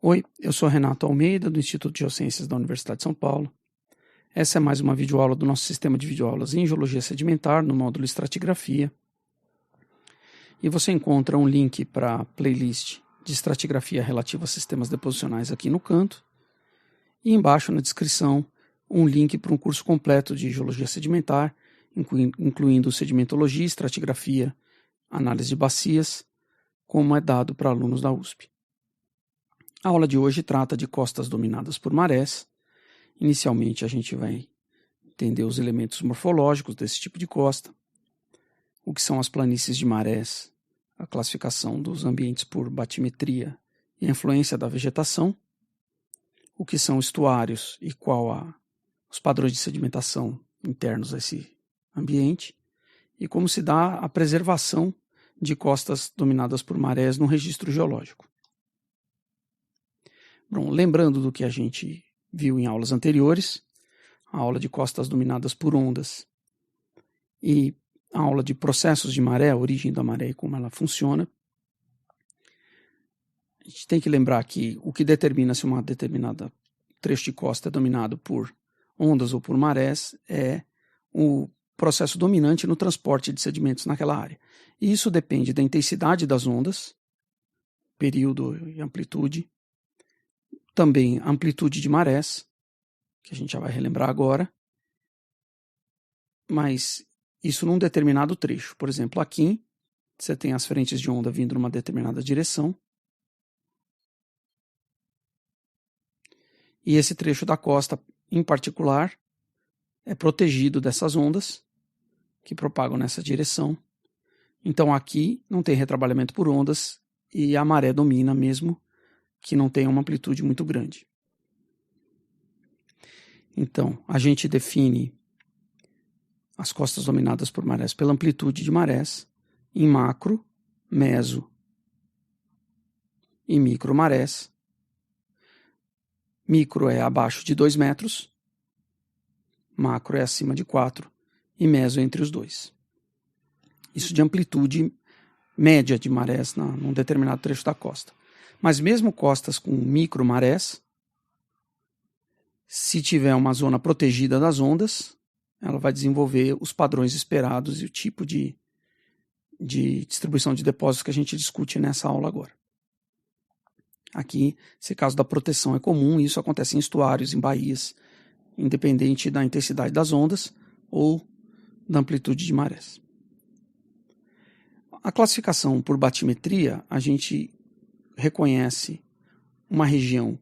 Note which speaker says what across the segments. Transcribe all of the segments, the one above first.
Speaker 1: Oi, eu sou Renato Almeida, do Instituto de Geociências da Universidade de São Paulo. Essa é mais uma videoaula do nosso sistema de videoaulas em Geologia Sedimentar, no módulo Estratigrafia. E você encontra um link para a playlist de estratigrafia relativa a sistemas deposicionais aqui no canto. E embaixo, na descrição, um link para um curso completo de Geologia Sedimentar, incluindo sedimentologia, estratigrafia, análise de bacias, como é dado para alunos da USP. A aula de hoje trata de costas dominadas por marés. Inicialmente, a gente vai entender os elementos morfológicos desse tipo de costa, o que são as planícies de marés, a classificação dos ambientes por batimetria e a influência da vegetação, o que são estuários e os padrões de sedimentação internos a esse ambiente, e como se dá a preservação de costas dominadas por marés no registro geológico. Bom, lembrando do que a gente viu em aulas anteriores, a aula de costas dominadas por ondas e a aula de processos de maré, a origem da maré e como ela funciona, a gente tem que lembrar que o que determina se uma determinada trecho de costa é dominado por ondas ou por marés é o processo dominante no transporte de sedimentos naquela área. E isso depende da intensidade das ondas, período e amplitude, também amplitude de marés, que a gente já vai relembrar agora, mas isso num determinado trecho. Por exemplo, aqui você tem as frentes de onda vindo numa determinada direção, e esse trecho da costa, em particular, é protegido dessas ondas que propagam nessa direção. Então aqui não tem retrabalhamento por ondas e a maré domina mesmo que não tenha uma amplitude muito grande. Então, a gente define as costas dominadas por marés pela amplitude de marés em macro, meso e micro marés. Micro é abaixo de 2 metros, macro é acima de 4 e meso é entre os dois. Isso de amplitude média de marés num determinado trecho da costa. Mas mesmo costas com micro marés, se tiver uma zona protegida das ondas, ela vai desenvolver os padrões esperados e o tipo de distribuição de depósitos que a gente discute nessa aula agora. Aqui, esse caso da proteção é comum, e isso acontece em estuários, em baías, independente da intensidade das ondas ou da amplitude de marés. A classificação por batimetria, a gente reconhece uma região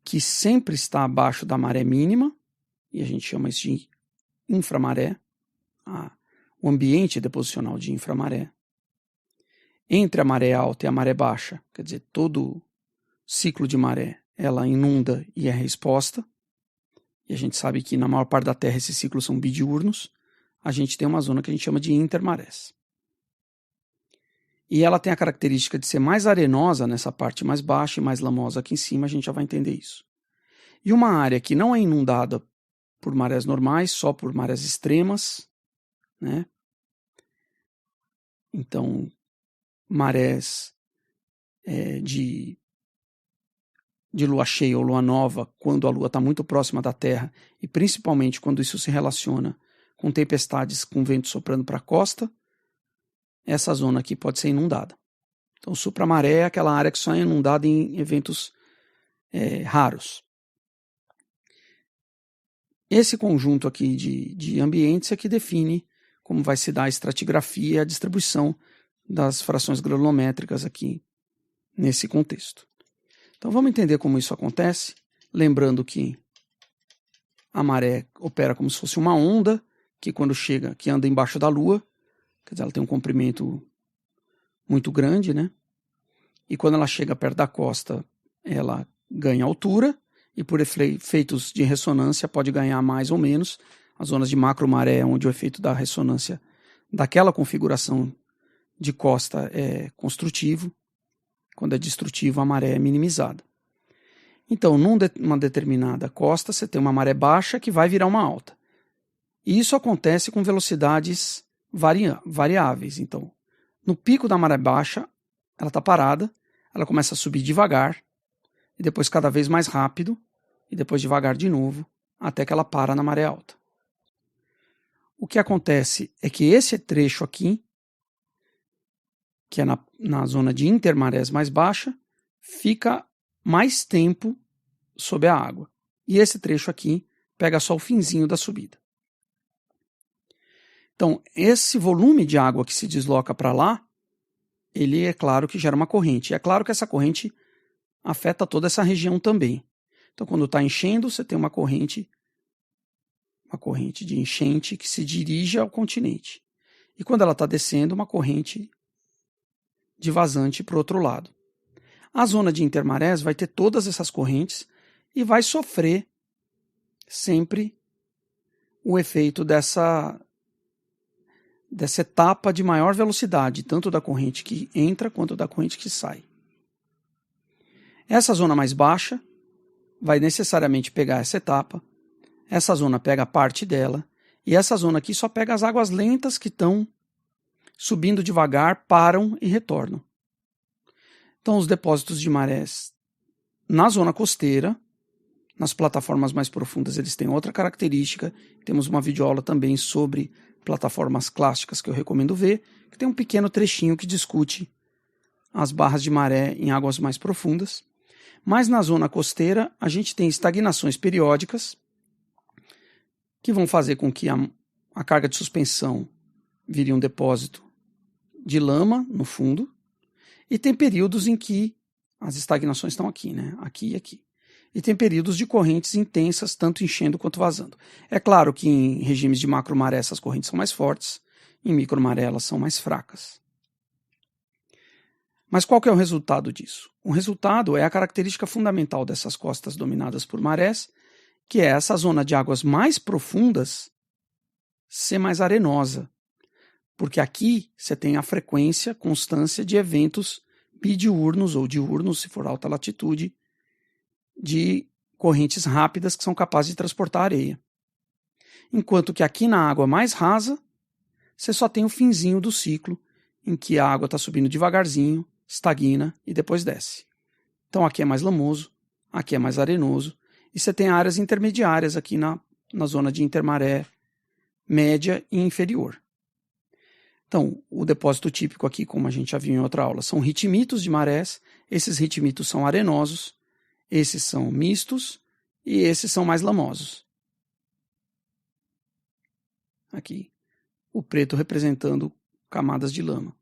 Speaker 1: que sempre está abaixo da maré mínima, e a gente chama isso de inframaré, o ambiente deposicional de inframaré. Entre a maré alta e a maré baixa, quer dizer, todo ciclo de maré, ela inunda e é resposta, e a gente sabe que na maior parte da Terra esses ciclos são bidiurnos. A gente tem uma zona que a gente chama de intermarés. E ela tem a característica de ser mais arenosa nessa parte mais baixa e mais lamosa aqui em cima, a gente já vai entender isso. E uma área que não é inundada por marés normais, só por marés extremas, né? Então, marés de lua cheia ou lua nova, quando a lua está muito próxima da Terra, e principalmente quando isso se relaciona com tempestades com vento soprando para a costa, essa zona aqui pode ser inundada. Então, supramaré é aquela área que só é inundada em eventos raros. Esse conjunto aqui de ambientes é que define como vai se dar a estratigrafia e a distribuição das frações granulométricas aqui nesse contexto. Então, vamos entender como isso acontece, lembrando que a maré opera como se fosse uma onda, que quando chega, que anda embaixo da Lua, quer dizer, ela tem um comprimento muito grande, né? E quando ela chega perto da costa, ela ganha altura, e por efeitos de ressonância pode ganhar mais ou menos. As zonas de macromaré é onde o efeito da ressonância daquela configuração de costa é construtivo. Quando é destrutivo, a maré é minimizada. Então, numa determinada costa, você tem uma maré baixa que vai virar uma alta. E isso acontece com velocidades variáveis. Então, no pico da maré baixa, ela está parada, ela começa a subir devagar, e depois cada vez mais rápido, e depois devagar de novo, até que ela para na maré alta. O que acontece é que esse trecho aqui, que é na zona de intermarés mais baixa, fica mais tempo sob a água. E esse trecho aqui pega só o finzinho da subida. Então, esse volume de água que se desloca para lá, ele é claro que gera uma corrente. E é claro que essa corrente afeta toda essa região também. Então, quando está enchendo, você tem uma corrente de enchente que se dirige ao continente. E quando ela está descendo, uma corrente de vazante para o outro lado. A zona de intermarés vai ter todas essas correntes e vai sofrer sempre o efeito dessa etapa de maior velocidade, tanto da corrente que entra quanto da corrente que sai. Essa zona mais baixa vai necessariamente pegar essa etapa, essa zona pega parte dela, e essa zona aqui só pega as águas lentas que estão subindo devagar, param e retornam. Então, os depósitos de marés na zona costeira, nas plataformas mais profundas, eles têm outra característica. Temos uma videoaula também sobre plataformas clássicas que eu recomendo ver, que tem um pequeno trechinho que discute as barras de maré em águas mais profundas. Mas na zona costeira, a gente tem estagnações periódicas que vão fazer com que a carga de suspensão vire um depósito de lama no fundo, e tem períodos em que as estagnações estão aqui, né? Aqui e aqui. E tem períodos de correntes intensas, tanto enchendo quanto vazando. É claro que em regimes de macromaré essas correntes são mais fortes, em micromaré elas são mais fracas. Mas qual que é o resultado disso? O resultado é a característica fundamental dessas costas dominadas por marés, que é essa zona de águas mais profundas ser mais arenosa. Porque aqui você tem a frequência, constância de eventos bidiurnos ou diurnos, se for alta latitude, de correntes rápidas que são capazes de transportar areia. Enquanto que aqui na água mais rasa, você só tem o finzinho do ciclo, em que a água está subindo devagarzinho, estagna e depois desce. Então aqui é mais lamoso, aqui é mais arenoso, e você tem áreas intermediárias aqui na zona de intermaré média e inferior. Então, o depósito típico aqui, como a gente já viu em outra aula, são ritmitos de marés. Esses ritmitos são arenosos, esses são mistos e esses são mais lamosos. Aqui, o preto representando camadas de lama.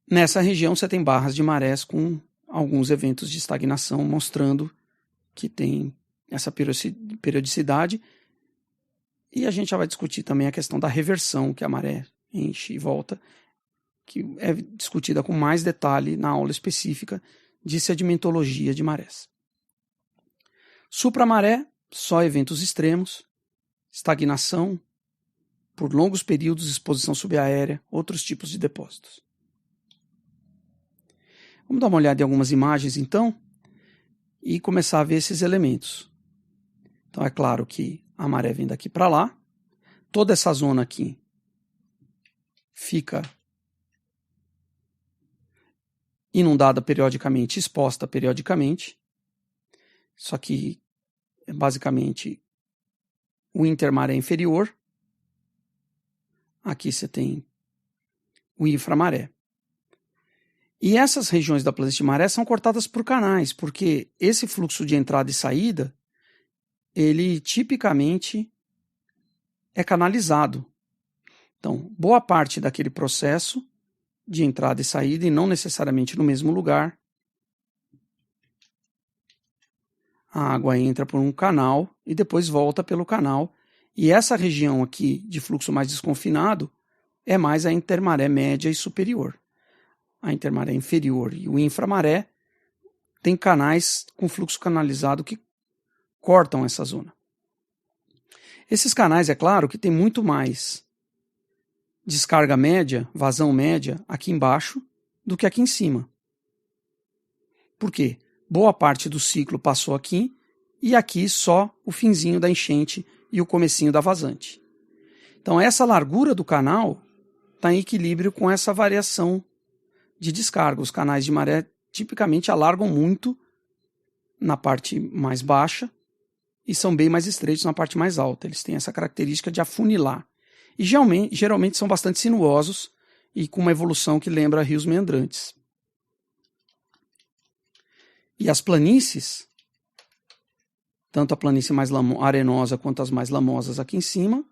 Speaker 1: Nessa região você tem barras de marés com alguns eventos de estagnação, mostrando que tem essa periodicidade. E a gente já vai discutir também a questão da reversão, que a maré enche e volta, que é discutida com mais detalhe na aula específica de sedimentologia de marés. Supramaré, só eventos extremos, estagnação por longos períodos, exposição subaérea, outros tipos de depósitos. Vamos dar uma olhada em algumas imagens, então, e começar a ver esses elementos. Então, é claro que a maré vem daqui para lá, toda essa zona aqui fica inundada periodicamente, exposta periodicamente. Isso aqui é basicamente o intermaré inferior. Aqui você tem o inframaré. E essas regiões da planície de maré são cortadas por canais, porque esse fluxo de entrada e saída, ele tipicamente é canalizado. Então, boa parte daquele processo de entrada e saída, e não necessariamente no mesmo lugar, a água entra por um canal e depois volta pelo canal. E essa região aqui de fluxo mais desconfinado é mais a intermaré média e superior. A intermaré inferior e o inframaré tem canais com fluxo canalizado que cortam essa zona. Esses canais, é claro, que tem muito mais descarga média, vazão média, aqui embaixo do que aqui em cima. Por quê? Boa parte do ciclo passou aqui e aqui só o finzinho da enchente e o comecinho da vazante. Então essa largura do canal está em equilíbrio com essa variação de descarga. Os canais de maré tipicamente alargam muito na parte mais baixa e são bem mais estreitos na parte mais alta. Eles têm essa característica de afunilar. E geralmente são bastante sinuosos e com uma evolução que lembra rios meandrantes. E as planícies, tanto a planície mais arenosa quanto as mais lamosas aqui em cima,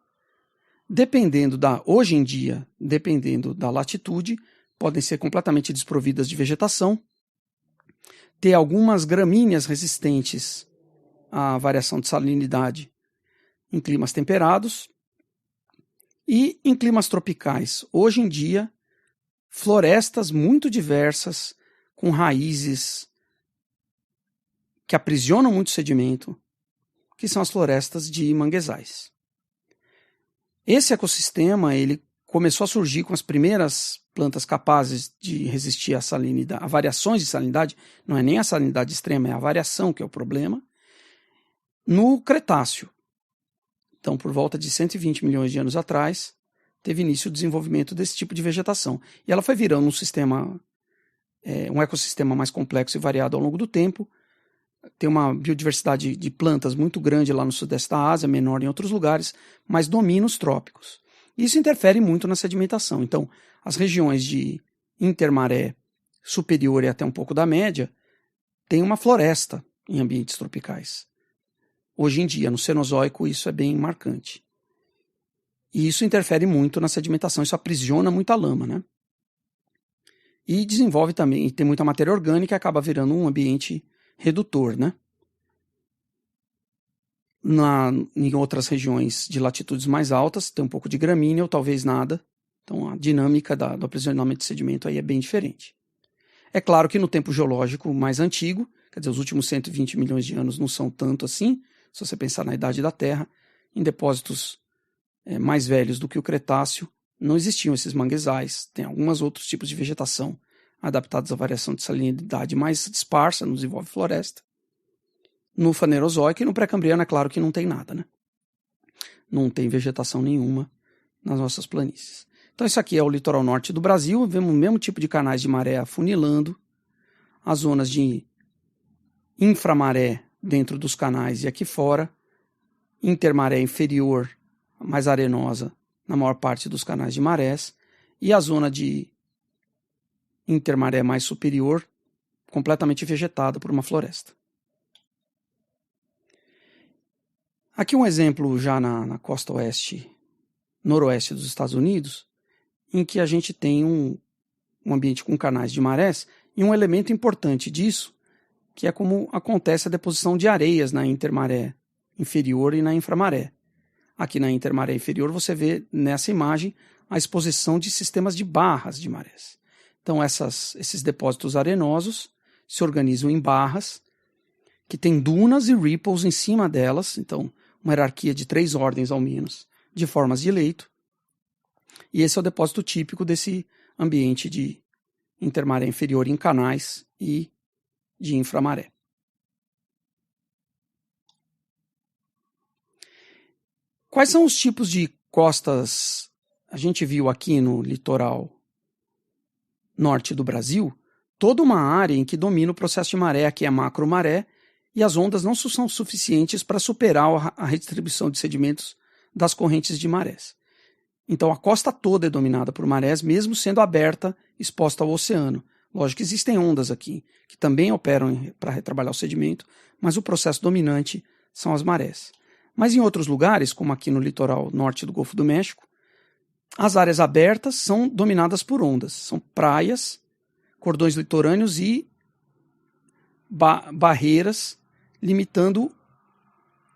Speaker 1: hoje em dia, dependendo da latitude, podem ser completamente desprovidas de vegetação, ter algumas gramíneas resistentes à variação de salinidade em climas temperados e em climas tropicais. Hoje em dia, florestas muito diversas, com raízes que aprisionam muito sedimento, que são as florestas de manguezais. Esse ecossistema ele começou a surgir com as primeiras plantas capazes de resistir à salinidade, a variações de salinidade, não é nem a salinidade extrema, é a variação que é o problema, no Cretáceo. Então, por volta de 120 milhões de anos atrás, teve início o desenvolvimento desse tipo de vegetação. E ela foi virando um ecossistema mais complexo e variado ao longo do tempo. Tem uma biodiversidade de plantas muito grande lá no sudeste da Ásia, menor em outros lugares, mas domina os trópicos. Isso interfere muito na sedimentação. Então, as regiões de intermaré superior e até um pouco da média têm uma floresta em ambientes tropicais. Hoje em dia, no Cenozoico, isso é bem marcante. E isso interfere muito na sedimentação, isso aprisiona muita lama, né? E desenvolve também, e tem muita matéria orgânica e acaba virando um ambiente redutor, né? Em outras regiões de latitudes mais altas, tem um pouco de gramínea ou talvez nada. Então a dinâmica do aprisionamento de sedimento aí é bem diferente. É claro que no tempo geológico mais antigo, quer dizer, os últimos 120 milhões de anos não são tanto assim, se você pensar na idade da Terra, em depósitos mais velhos do que o Cretáceo, não existiam esses manguezais. Tem alguns outros tipos de vegetação adaptados à variação de salinidade mais disparsa, não desenvolve floresta. No Fanerozoico e no Pré-Cambriano é claro que não tem nada, né? Não tem vegetação nenhuma nas nossas planícies. Então isso aqui é o litoral norte do Brasil, vemos o mesmo tipo de canais de maré afunilando, as zonas de inframaré dentro dos canais e aqui fora, intermaré inferior, mais arenosa, na maior parte dos canais de marés, e a zona de intermaré mais superior, completamente vegetada por uma floresta. Aqui um exemplo já na costa noroeste dos Estados Unidos, em que a gente tem um ambiente com canais de marés, e um elemento importante disso, que é como acontece a deposição de areias na intermaré inferior e na inframaré. Aqui na intermaré inferior você vê nessa imagem a exposição de sistemas de barras de marés. Então esses depósitos arenosos se organizam em barras, que tem dunas e ripples em cima delas, então uma hierarquia de 3 ordens ao menos, de formas de leito. E esse é o depósito típico desse ambiente de intermaré inferior em canais e de inframaré. Quais são os tipos de costas? A gente viu aqui no litoral norte do Brasil, toda uma área em que domina o processo de maré, aqui é macromaré, e as ondas não são suficientes para superar a redistribuição de sedimentos das correntes de marés. Então a costa toda é dominada por marés, mesmo sendo aberta, exposta ao oceano. Lógico que existem ondas aqui, que também operam para retrabalhar o sedimento, mas o processo dominante são as marés. Mas em outros lugares, como aqui no litoral norte do Golfo do México, as áreas abertas são dominadas por ondas. São praias, cordões litorâneos e barreiras, limitando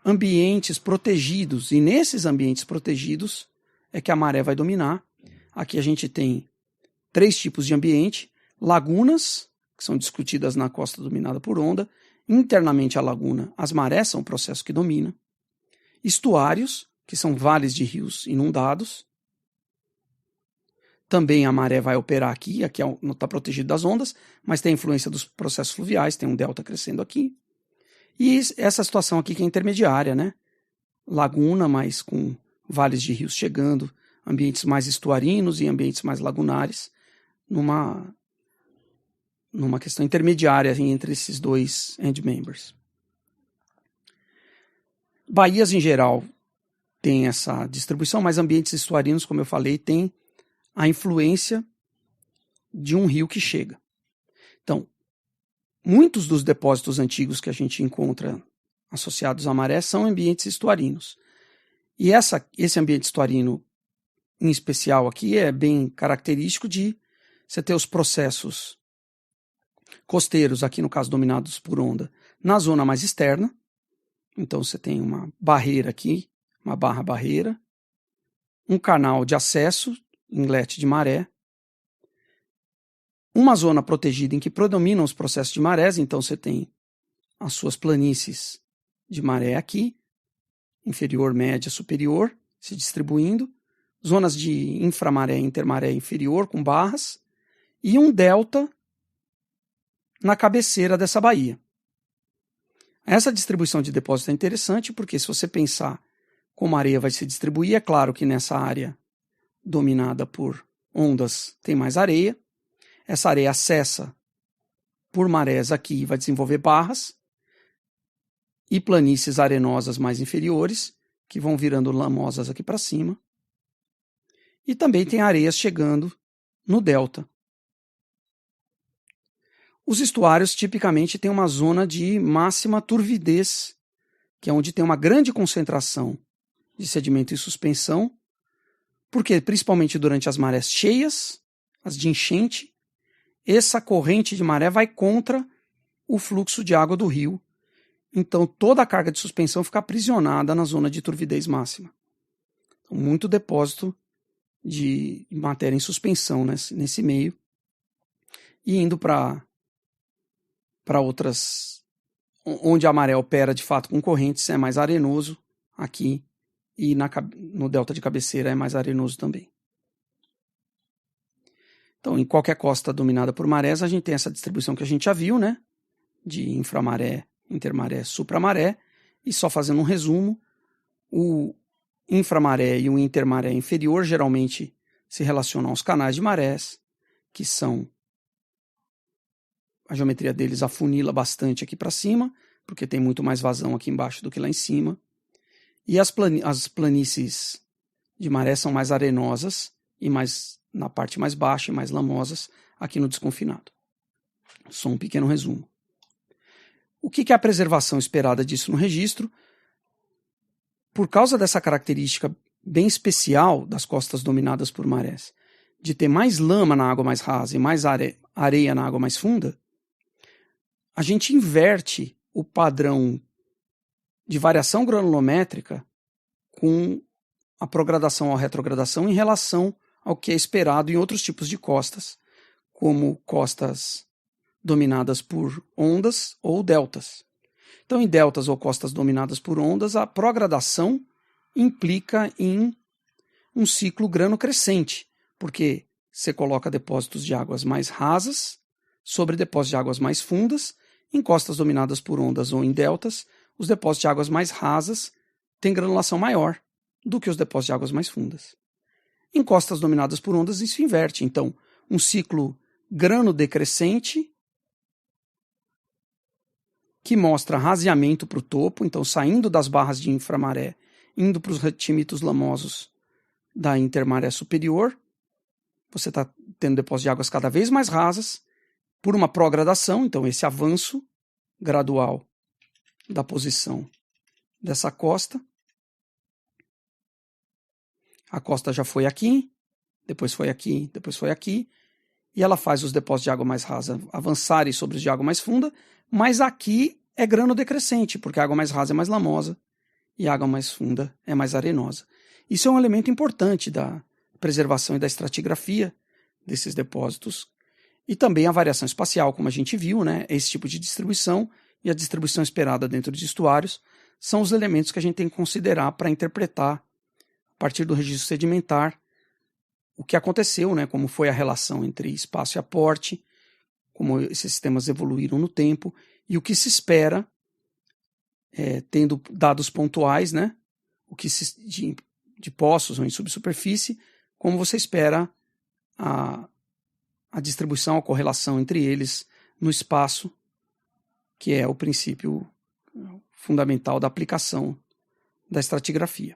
Speaker 1: ambientes protegidos. E nesses ambientes protegidos é que a maré vai dominar. Aqui a gente tem 3 tipos de ambiente. Lagunas, que são discutidas na costa dominada por onda. Internamente à laguna, as marés são o processo que domina. Estuários, que são vales de rios inundados. Também a maré vai operar aqui não está protegido das ondas, mas tem a influência dos processos fluviais, tem um delta crescendo aqui. E essa situação aqui que é intermediária, né? Laguna, mas com vales de rios chegando, ambientes mais estuarinos e ambientes mais lagunares, numa numa questão intermediária entre esses dois end members. Baías, em geral, têm essa distribuição, mas ambientes estuarinos, como eu falei, têm a influência de um rio que chega. Então, muitos dos depósitos antigos que a gente encontra associados à maré são ambientes estuarinos. E esse ambiente estuarino, em especial aqui, é bem característico de você ter os processos costeiros, aqui no caso dominados por onda, na zona mais externa. Então você tem uma barreira aqui, uma barreira, um canal de acesso, inlet de maré, uma zona protegida em que predominam os processos de marés, então você tem as suas planícies de maré aqui, inferior, média, superior, se distribuindo, zonas de inframaré e intermaré inferior com barras, e um delta na cabeceira dessa baía. Essa distribuição de depósito é interessante porque se você pensar como a areia vai se distribuir, é claro que nessa área dominada por ondas tem mais areia. Essa areia acessa por marés aqui e vai desenvolver barras e planícies arenosas mais inferiores, que vão virando lamosas aqui para cima. E também tem areias chegando no delta. Os estuários tipicamente têm uma zona de máxima turvidez, que é onde tem uma grande concentração de sedimento em suspensão, porque principalmente durante as marés cheias, as de enchente, essa corrente de maré vai contra o fluxo de água do rio. Então toda a carga de suspensão fica aprisionada na zona de turvidez máxima. Então, muito depósito de matéria em suspensão nesse meio. E indo para outras, onde a maré opera de fato com correntes, é mais arenoso aqui, e no delta de cabeceira é mais arenoso também. Então, em qualquer costa dominada por marés, a gente tem essa distribuição que a gente já viu, né? De inframaré, intermaré, supramaré, e só fazendo um resumo, o inframaré e o intermaré inferior geralmente se relacionam aos canais de marés, que são, a geometria deles afunila bastante aqui para cima, porque tem muito mais vazão aqui embaixo do que lá em cima. E as planícies de maré são mais arenosas e mais na parte mais baixa e mais lamosas aqui no desconfinado. Só um pequeno resumo. O que é a preservação esperada disso no registro? Por causa dessa característica bem especial das costas dominadas por marés, de ter mais lama na água mais rasa e mais areia na água mais funda, a gente inverte o padrão de variação granulométrica com a progradação ou retrogradação em relação ao que é esperado em outros tipos de costas, como costas dominadas por ondas ou deltas. Então, em deltas ou costas dominadas por ondas, a progradação implica em um ciclo grano-crescente, porque você coloca depósitos de águas mais rasas sobre depósitos de águas mais fundas. Em costas dominadas por ondas ou em deltas, os depósitos de águas mais rasas têm granulação maior do que os depósitos de águas mais fundas. Em costas dominadas por ondas, isso inverte. Então, um ciclo grano-decrescente que mostra raseamento para o topo, então saindo das barras de inframaré, indo para os retímitos lamosos da intermaré superior, você está tendo depósitos de águas cada vez mais rasas, por uma progradação, então esse avanço gradual da posição dessa costa. A costa já foi aqui, depois foi aqui, depois foi aqui, e ela faz os depósitos de água mais rasa avançarem sobre os de água mais funda, mas aqui é grano decrescente, porque a água mais rasa é mais lamosa e a água mais funda é mais arenosa. Isso é um elemento importante da preservação e da estratigrafia desses depósitos, e também a variação espacial, como a gente viu, né? Esse tipo de distribuição e a distribuição esperada dentro de estuários são os elementos que a gente tem que considerar para interpretar, a partir do registro sedimentar, o que aconteceu, né? Como foi a relação entre espaço e aporte, como esses sistemas evoluíram no tempo, e o que se espera, tendo dados pontuais, né? O que de poços ou em subsuperfície, como você espera a distribuição, a correlação entre eles no espaço, que é o princípio fundamental da aplicação da estratigrafia.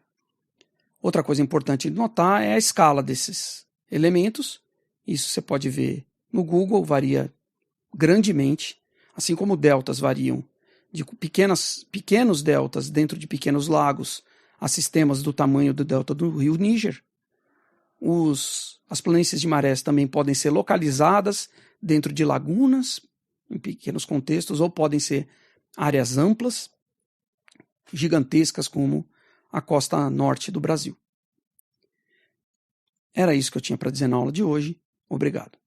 Speaker 1: Outra coisa importante de notar é a escala desses elementos. Isso você pode ver no Google, varia grandemente, assim como deltas variam de pequenos deltas dentro de pequenos lagos a sistemas do tamanho do delta do rio Níger. As planícies de marés também podem ser localizadas dentro de lagunas, em pequenos contextos, ou podem ser áreas amplas, gigantescas, como a costa norte do Brasil. Era isso que eu tinha para dizer na aula de hoje. Obrigado.